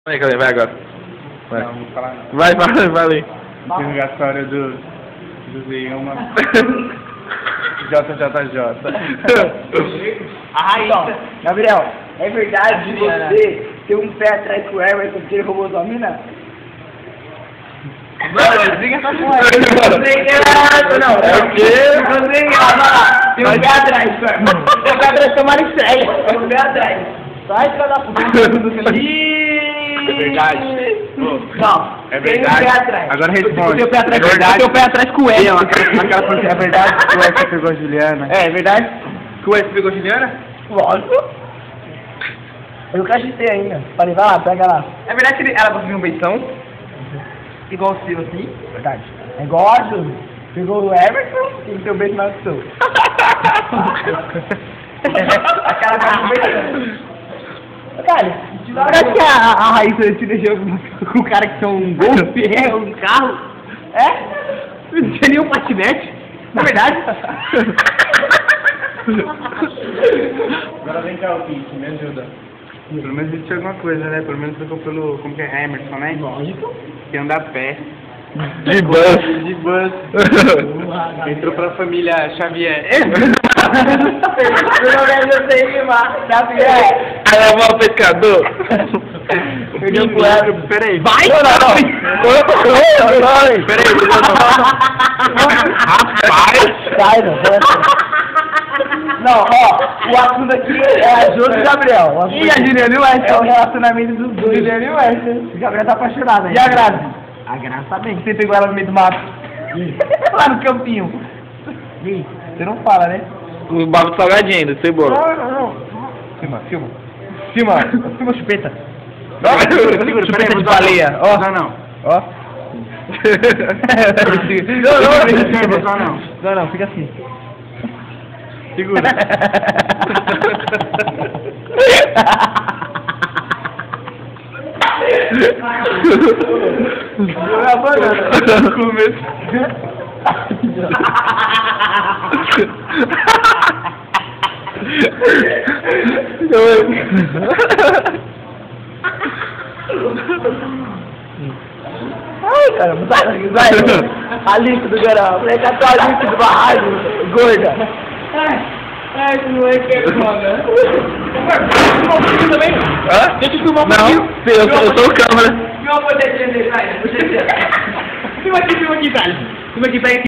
Vai, Caleb, vai agora. Vai. Não, vou falar não. Vai ali. Interrogatório do Zilma. JJJ. Então, Gabriel, é verdade que você tem um pé atrás com o Everton porque ele roubou sua mina? Mano, diga essa porra. Não, É o quê? Tem um pé atrás, tem um pé atrás com a Maricéia. Tem um pé atrás. Sai, filha da puta. É verdade. Não, É tem um verdade. pé atrás. Agora responde. Tem o pé atrás, É verdade. tem o pé atrás com ela. Aquela coisa que é verdade que o Wesley pegou a Juliana. É verdade? Que o Wesley pegou a Juliana? Lógico. Eu nunca agitei ainda. Falei, vai lá, pega lá. É verdade que ela conseguiu um beijão? Igual o seu, assim? Verdade. É igual a Júlia. Pegou o Everton e deu beijo mais que o seu. A cara vai com beijão. Cara, Será que a Raíssa te deixou com o cara que são um golfe, um carro? É? Não tinha nenhum patinete? Na verdade? Agora vem cá, o Pete, me ajuda. Pelo menos ele tinha alguma coisa, né? Pelo menos ficou pelo... Como que é? Emerson, né? lógico. Que anda a pé. De bus. De bus. Entrou pra família Xavier. Pelo menos eu sei que vai. Gabriel. Aí é o mau pescador. Perdeu pro Everton. Peraí. Vai! Não. Peraí, rapaz! Sai, não, ó, o assunto aqui é a Júlia e o Gabriel. E a Juliana e o Wesley? É o relacionamento dos dois. Juliana e o Wesley. O Gabriel tá apaixonado, hein? E a Grazi? A Graça tá bem. Você pegou ela no meio do mato? Lá no campinho. Ih, você não fala, né? O babo salgadinho ainda, cebola. Não. Filma. Filma chupeta. Segura, Chupeta de baleia. Ó. Não. Ó. Não, fica assim. Segura. A banana. Começo. Ai, cara, vai. A líquido, cara. Moleque, até a líquido da rádio, gorda. Ai, que moleque é foda. Também? Hã? Deixa eu filmar um Não, pouquinho. eu sou o câmera. Filma a bochecha dele, vai. Filma aqui, Thales. Filma aqui, pega aqui.